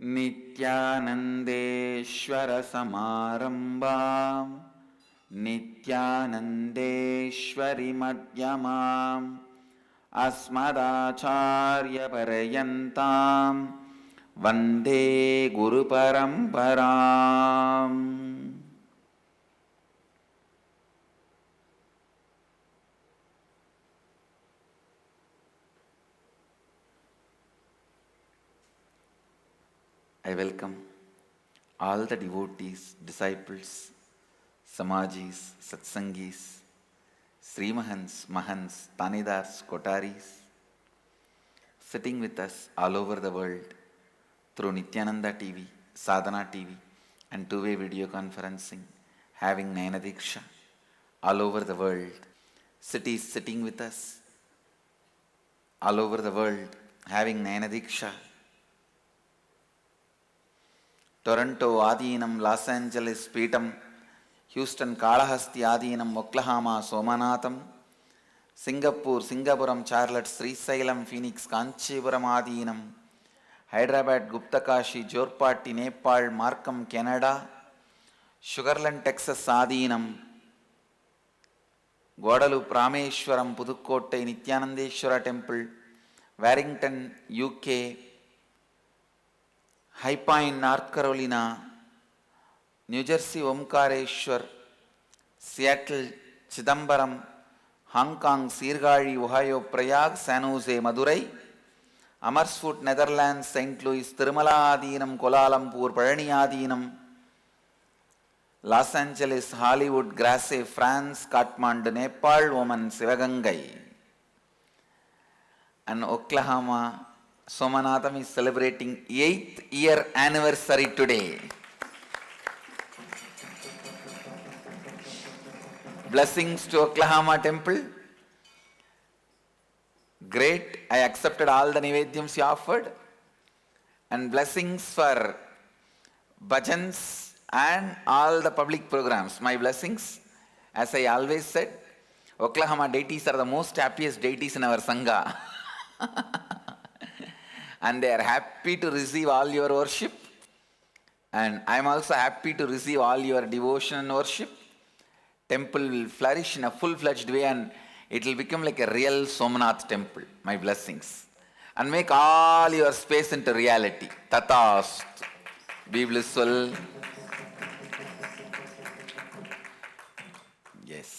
नित्यानन्देश्वर समारम्भां नित्यानन्देश्वरि मध्यमाम् अस्मदाचार्यपर्यन्तां वन्दे गुरुपरम्पराम्. I welcome all the devotees, disciples, Samajis, Satsangis, Srimahans, Mahans, Tanidars, Kotaris, sitting with us all over the world through Nithyananda TV, Sadhana TV, and two-way video conferencing, having Naina Diksha all over the world. Cities sitting with us all over the world, having Naina Diksha. Toronto Adinam, Los Angeles Peetam, Houston Kalahasti Adinam, Oklahoma Somanatham, Singapuram Charlotte, Srisailam, Phoenix, Kanchipuram Adinam, Hyderabad Guptakashi, Jorpatti, Nepal, Markham, Canada, Sugarland, Texas Adinam, Guadalupe, Rameshwaram, Pudukkottai, Nithyanandeshwara Temple, Warrington, UK, High Pine, North Carolina, New Jersey, Omkareshwar, Seattle, Chidambaram, Hong Kong, Sirgari, Ohio, Prayag, San Jose, Madurai, Amersfoort, Netherlands, St. Louis, Tirumala Adinam, Kuala Lumpur, Palani Adinam, Los Angeles, Hollywood, Grasse, France, Kathmandu, Nepal, Oman, Sivagangai, and Oklahoma, Somanatham is celebrating 8th year anniversary today. Blessings to Oklahoma Temple. Great. I accepted all the Nivedyams you offered. And blessings for bhajans and all the public programs. My blessings. As I always said, Oklahoma deities are the most happiest deities in our Sangha. And they are happy to receive all your worship. And I am also happy to receive all your devotion and worship. Temple will flourish in a full-fledged way and it will become like a real Somnath temple. My blessings. And make all your space into reality. Tatast. Be blissful. Yes.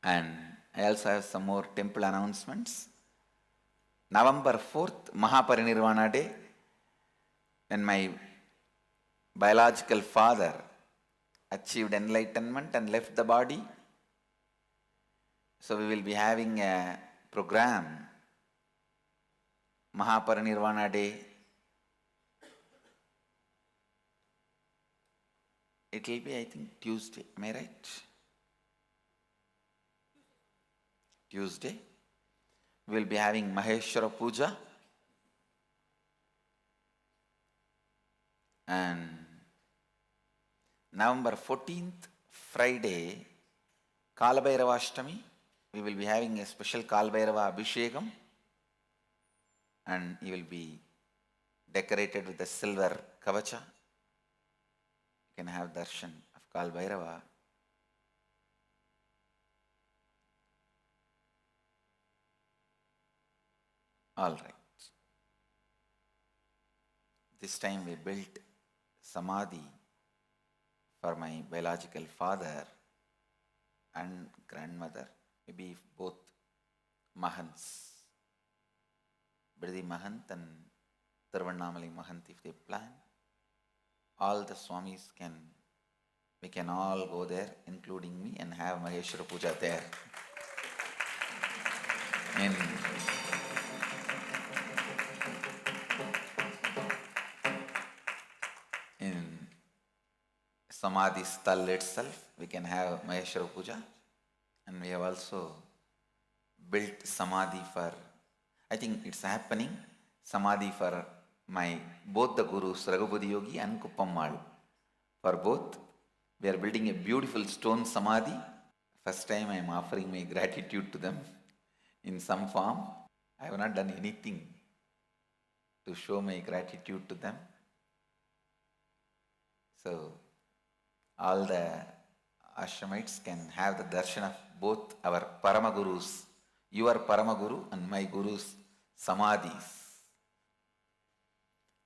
And I also have some more temple announcements. November 4th, Mahaparinirvana Day, when my biological father achieved enlightenment and left the body. So we will be having a program, Mahaparinirvana Day. It will be, I think, Tuesday. Am I right? Tuesday. We will be having Maheshwara Puja. And November 14th, Friday, Kalabhairava Ashtami, we will be having a special Kalabhairava Abhishekam. And he will be decorated with a silver kavacha. You can have darshan of Kalabhairava. All right. This time we built Samadhi for my biological father and grandmother, maybe both Mahants, Bridi Mahant and Tiruvannamali Mahant, if they plan. All the Swamis we can all go there, including me, and have Maheshwara Puja there. In Samadhi Sthal itself, we can have Maheshwara Puja. And we have also built Samadhi for, I think it's happening, Samadhi for both the Gurus, Raghupati Yogi and Kuppammal. For both, we are building a beautiful stone Samadhi. First time I am offering my gratitude to them in some form. I have not done anything. to show my gratitude to them. So all the ashramites can have the darshan of both our Paramagurus, your Paramaguru and my Guru's Samadhis.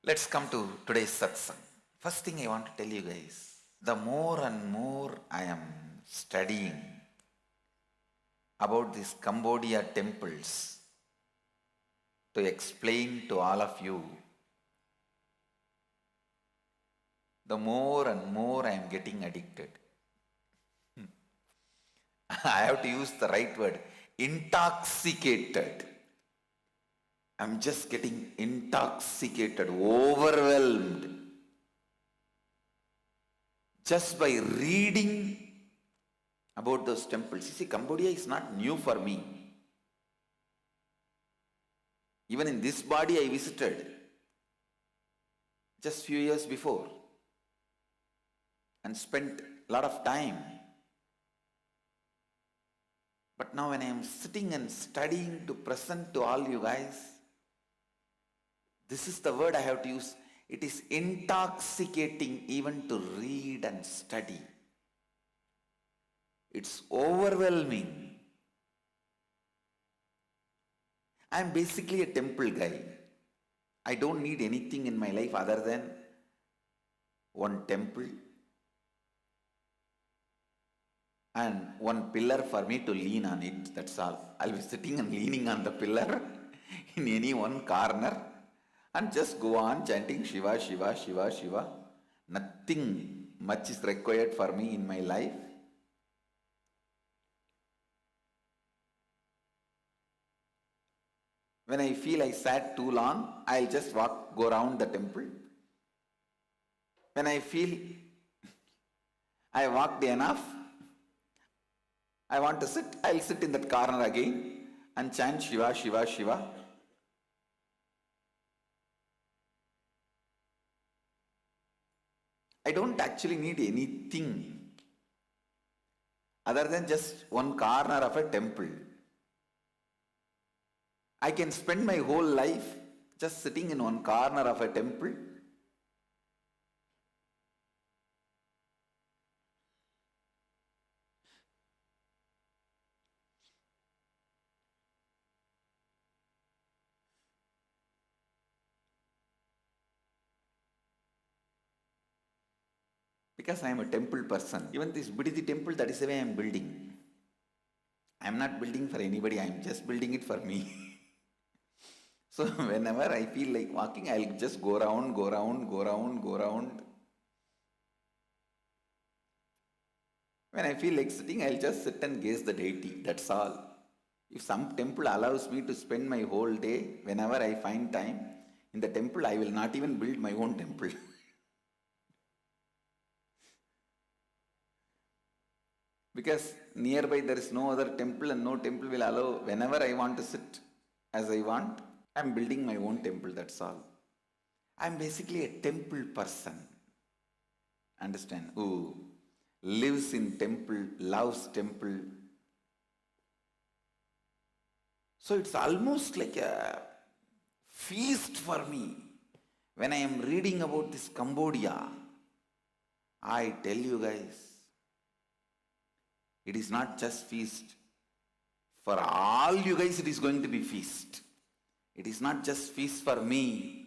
Let's come to today's Satsang. First thing I want to tell you guys, the more and more I am studying about these Cambodia temples to explain to all of you, the more and more I am getting addicted. I have to use the right word, intoxicated. I'm just getting intoxicated, overwhelmed, just by reading about those temples. You see, Cambodia is not new for me. Even in this body I visited just few years before and spent a lot of time. But now when I am sitting and studying to present to all you guys, this is the word I have to use. It is intoxicating even to read and study. It's overwhelming. I am basically a temple guy. I don't need anything in my life other than one temple and one pillar for me to lean on it. That's all. I'll be sitting and leaning on the pillar in any one corner and just go on chanting Shiva, Shiva, Shiva, Shiva. Nothing much is required for me in my life. When I feel I sat too long, I'll just go around the temple. When I feel I walked enough, I want to sit, I'll sit in that corner again and chant Shiva, Shiva, Shiva. I don't actually need anything other than just one corner of a temple. I can spend my whole life just sitting in one corner of a temple. Because I am a temple person. Even this Buddhist temple, that is the way I am building. I am not building for anybody, I am just building it for me. So whenever I feel like walking, I'll just go round, go round, go round, go round. When I feel like sitting, I'll just sit and gaze the deity. That's all. If some temple allows me to spend my whole day, whenever I find time, in the temple, I will not even build my own temple. Because nearby there is no other temple and no temple will allow, whenever I want to sit as I want, I am building my own temple, that's all. I am basically a temple person. Understand? Who lives in temple, loves temple. So it's almost like a feast for me. When I am reading about this Cambodia, I tell you guys, it is not just feast. For all you guys, it is going to be feast. It is not just feast for me.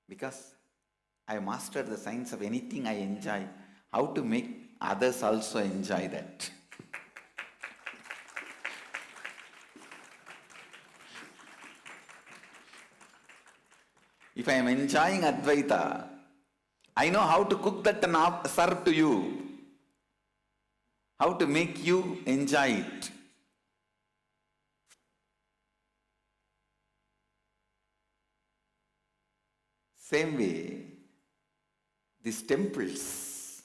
Because I mastered the science of anything I enjoy, how to make others also enjoy that. If I am enjoying Advaita, I know how to cook that and serve to you. How to make you enjoy it. Same way, these temples,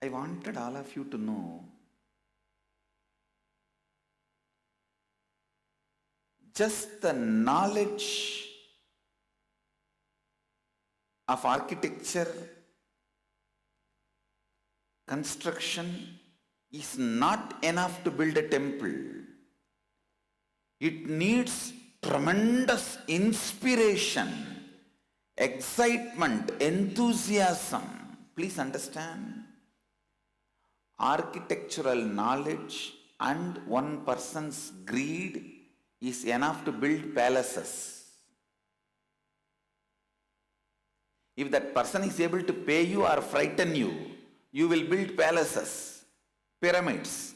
I wanted all of you to know just the knowledge of architecture construction is not enough to build a temple. It needs tremendous inspiration, excitement, enthusiasm. Please understand. Architectural knowledge and one person's greed is enough to build palaces. If that person is able to pay you or frighten you, you will build palaces, pyramids.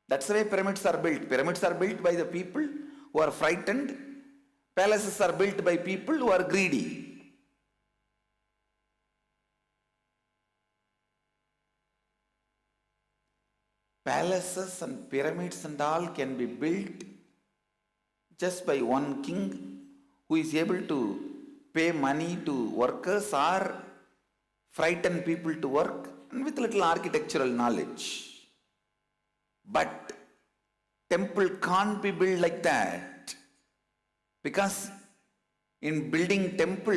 That's the way pyramids are built. Pyramids are built by the people who are frightened. Palaces are built by people who are greedy. Palaces and pyramids and all can be built just by one king who is able to pay money to workers or frighten people to work and with little architectural knowledge. But temple can't be built like that, because in building temple,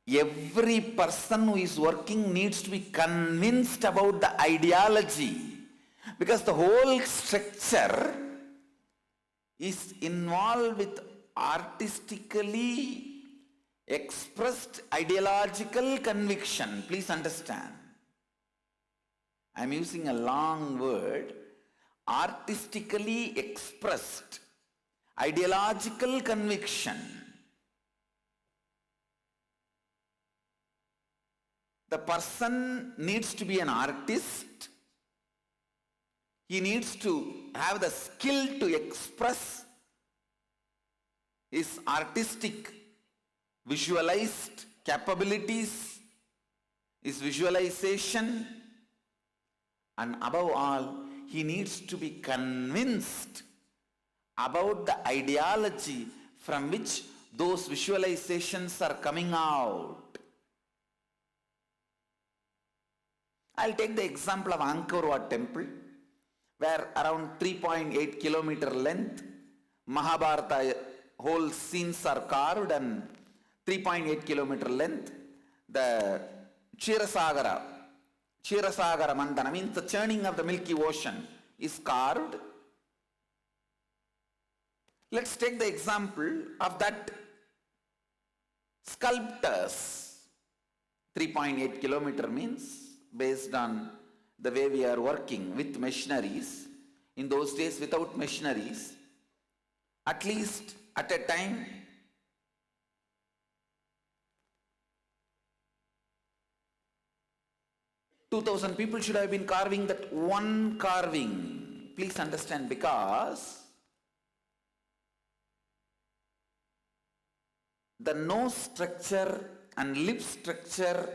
every person who is working needs to be convinced about the ideology, because the whole structure is involved with artistically expressed ideological conviction. Please understand. I am using a long word. Artistically expressed ideological conviction. The person needs to be an artist. He needs to have the skill to express his artistic visualized capabilities, his visualization, and above all, he needs to be convinced about the ideology from which those visualizations are coming out. I'll take the example of Angkor Wat temple, where around 3.8 kilometer length, Mahabharata whole scenes are carved, and 3.8 kilometer length, the Ksirasagara Mandana means the churning of the Milky Ocean is carved. Let's take the example of that sculptors. 3.8 kilometer means, based on the way we are working with machineries, in those days without machineries, at least at a time, $2,000 people should have been carving that one carving. Please understand, because the nose structure and lip structure,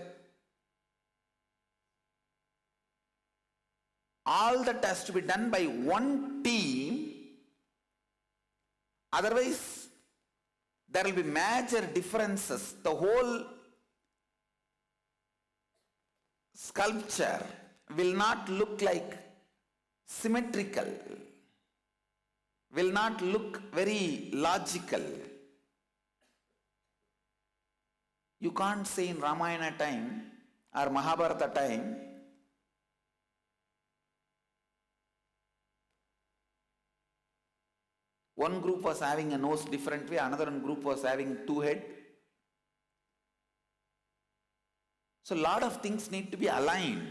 all that has to be done by one team. Otherwise, there will be major differences. The whole sculpture will not look like symmetrical, will not look very logical. You can't say in Ramayana time or Mahabharata time, one group was having a nose different way, another group was having two head. So a lot of things need to be aligned.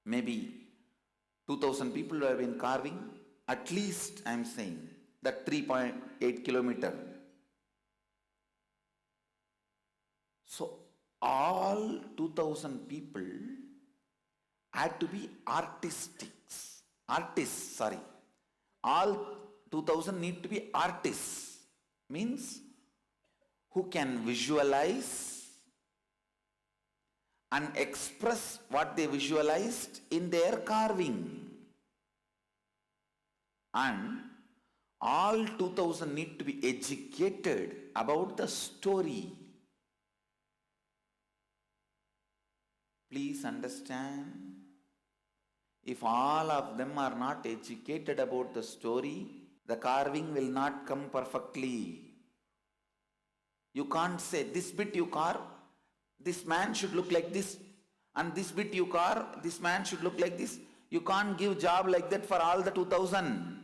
Maybe 2,000 people have been carving, at least I am saying, that 3.8 kilometer. So all 2,000 people had to be artists. All 2,000 need to be artists. Means who can visualize and express what they visualized in their carving. And all 2,000 need to be educated about the story. Please understand, if all of them are not educated about the story, the carving will not come perfectly. You can't say, this bit you carve, This man should look like this, and this bit you carve, this man should look like this. You can't give job like that for all the 2000.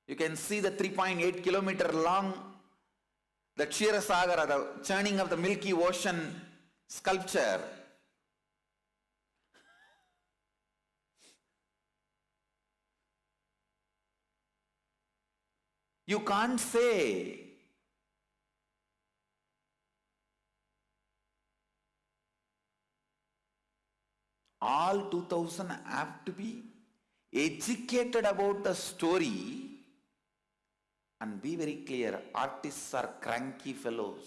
You can see the 3.8 kilometer long, the Ksheerasagara, the churning of the Milky Ocean sculpture. You can't say all 2000 have to be educated about the story. And be very clear, artists are cranky fellows.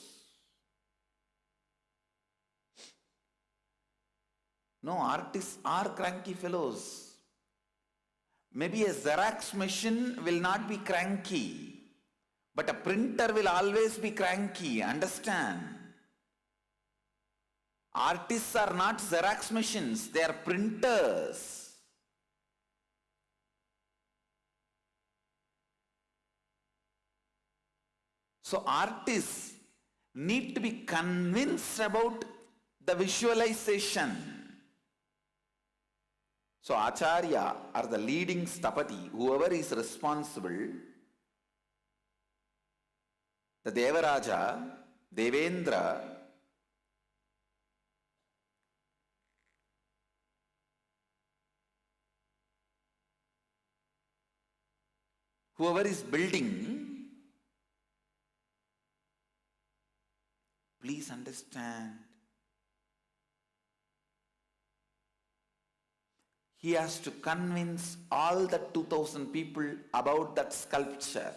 No, artists are cranky fellows. Maybe a Xerox machine will not be cranky, but a printer will always be cranky, understand? Artists are not Xerox machines, they are printers. So artists need to be convinced about the visualization. So Acharya or the leading Sthapati, whoever is responsible, the Devaraja, Devendra, whoever is building, please understand, he has to convince all the 2000 people about that sculpture.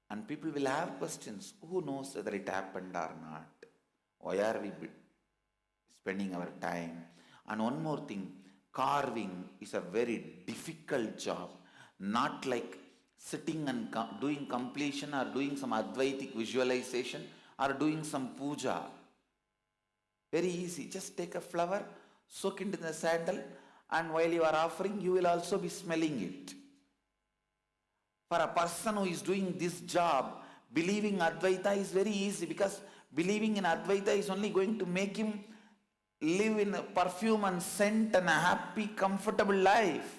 And people will have questions. Who knows whether it happened or not? Why are we spending our time? And one more thing, carving is a very difficult job. Not like sitting and doing completion or doing some Advaitic visualization or doing some puja. Very easy. Just take a flower, soak into the sandal, and while you are offering, you will also be smelling it. For a person who is doing this job, believing Advaita is very easy, because believing in Advaita is only going to make him live in a perfume and scent and a happy, comfortable life.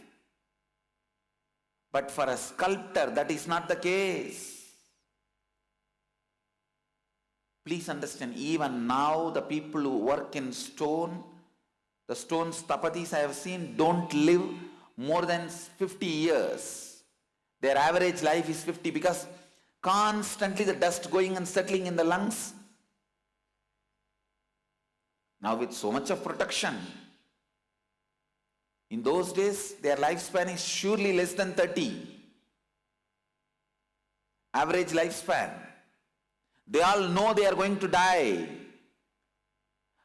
But for a sculptor, that is not the case. Please understand, even now the people who work in stone, the stone sthapatis I have seen, don't live more than 50 years. Their average life is 50, because constantly the dust going and settling in the lungs. Now with so much of protection, in those days their lifespan is surely less than 30. Average lifespan. They all know they are going to die.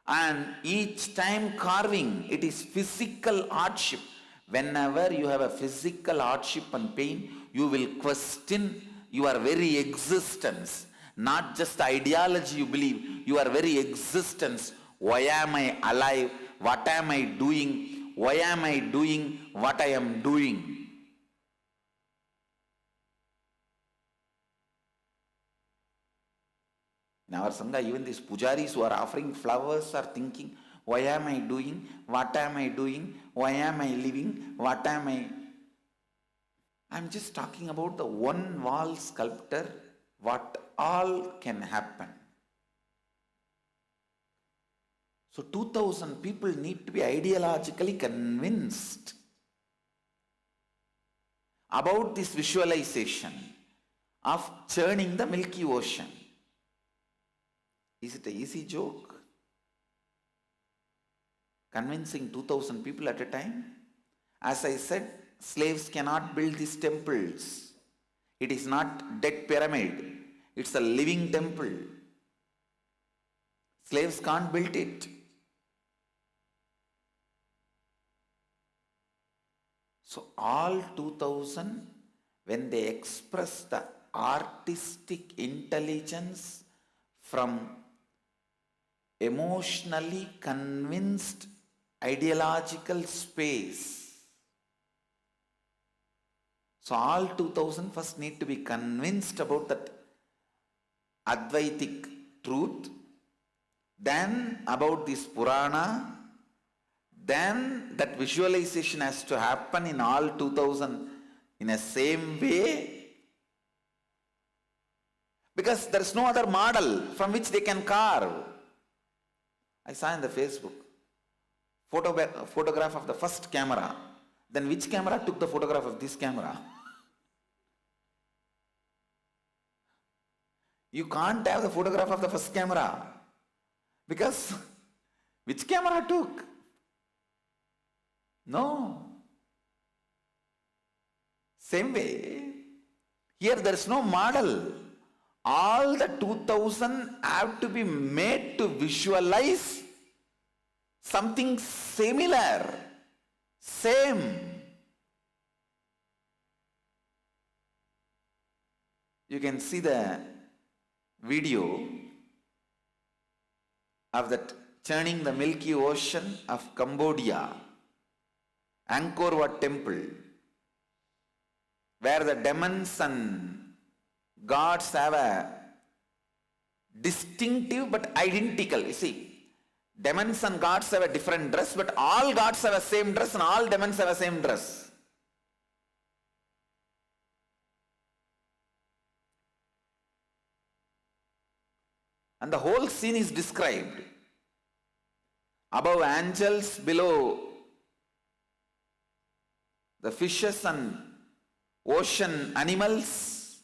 And each time carving, it is physical hardship. Whenever you have a physical hardship and pain, you will question your very existence. Not just the ideology you believe, your very existence. Why am I alive? What am I doing? Why am I doing what I am doing? In our Sangha, even these pujaris who are offering flowers are thinking, why am I doing? What am I doing? Why am I living? What am I? I'm just talking about the one wall sculptor, what all can happen. So 2000 people need to be ideologically convinced about this visualization of churning the Milky Ocean. Is it an easy joke? Convincing 2000 people at a time? As I said, slaves cannot build these temples. It is not dead pyramid. It's a living temple. Slaves can't build it. So all 2000, when they express the artistic intelligence from emotionally convinced ideological space. So all 2000 first need to be convinced about that Advaitic truth, then about this Purana, then that visualization has to happen in all 2000 in a same way, because there is no other model from which they can carve. I saw in the Facebook photograph of the first camera. Then which camera took the photograph of this camera? You can't have the photograph of the first camera, because which camera took? No. Same way, here there is no model. All the 2000 have to be made to visualize something similar, same. You can see the video of that churning the Milky Ocean of Cambodia, Angkor Wat temple, where the demons and gods have a distinctive but identical. You see, demons and gods have a different dress, but all gods have a same dress and all demons have a same dress. And the whole scene is described. Above angels, below the fishes and ocean animals.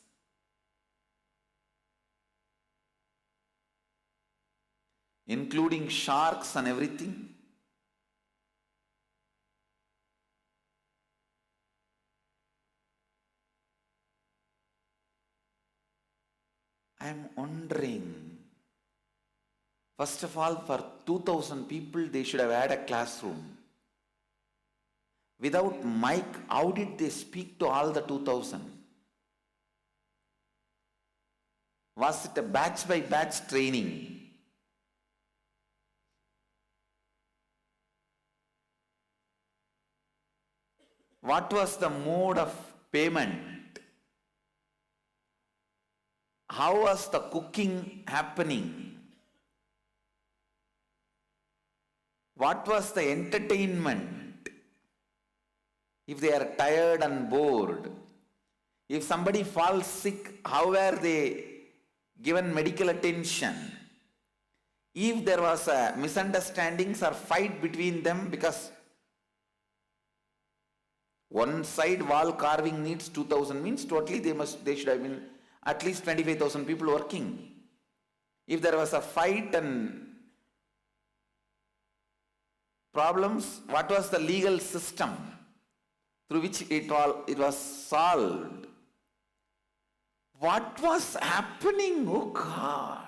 Including sharks and everything. I am wondering, first of all, for 2000 people, they should have had a classroom. Without mic, how did they speak to all the 2000? Was it a batch by batch training? What was the mode of payment? How was the cooking happening? What was the entertainment? If they are tired and bored, if somebody falls sick, how were they given medical attention? If there was a misunderstandings or fight between them, because one side wall carving needs 2000, means totally they should have been at least 25,000 people working. If there was a fight and problems, what was the legal system through which it was solved? What was happening? Oh God!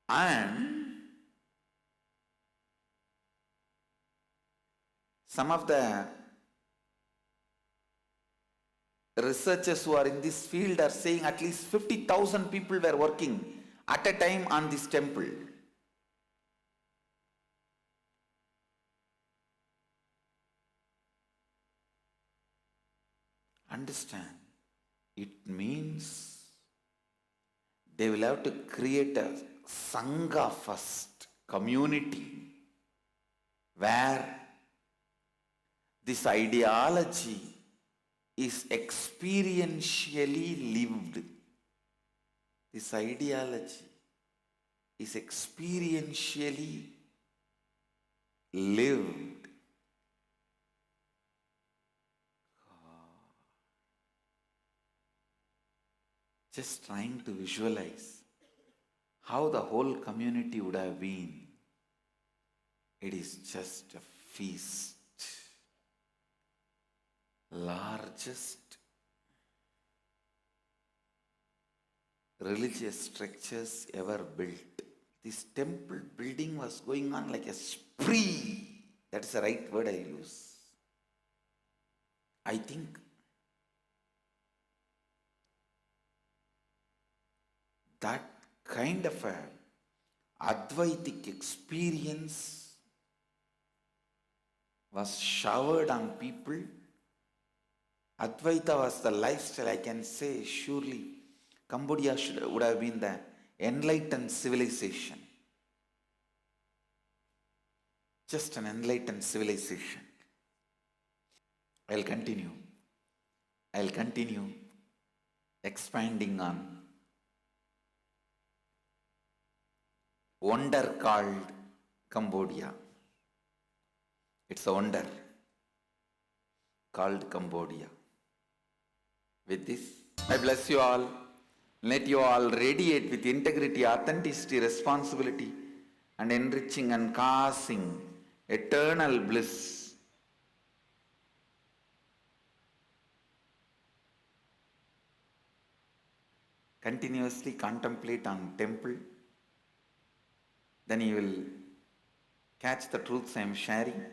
And some of the researchers who are in this field are saying at least 50,000 people were working at a time on this temple. Understand, it means they will have to create a Sangha first, community, where this ideology is experientially lived. This ideology is experientially lived. Just trying to visualize how the whole community would have been. It is just a feast. Largest religious structures ever built. This temple building was going on like a spree. That is the right word I use. I think that kind of a Advaitic experience was showered on people Advaita was the lifestyle. I can say surely Cambodia would have been the enlightened civilization. Just an enlightened civilization. I'll continue expanding on wonder called Cambodia. It's a wonder called Cambodia. With this, I bless you all. Let you all radiate with integrity, authenticity, responsibility, and enriching and causing eternal bliss. Continuously contemplate on temple. Then you will catch the truths I am sharing.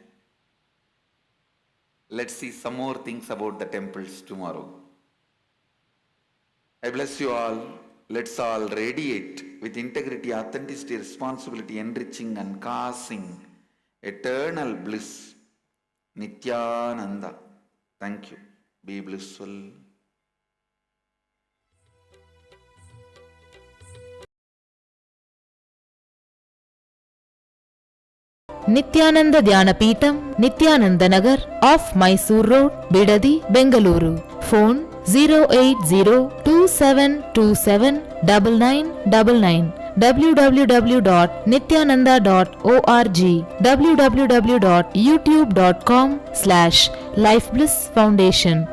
Let's see some more things about the temples tomorrow. I bless you all. Let's all radiate with integrity, authenticity, responsibility, enriching and causing eternal bliss. Nithyananda. Thank you. Be blissful. Nithyananda Dhyanapitham, Nithyananda Nagar, off Mysore Road, Bidadi, Bengaluru. Phone 08027279999. www.nithyananda.org. www.youtube.com/Life Bliss Foundation.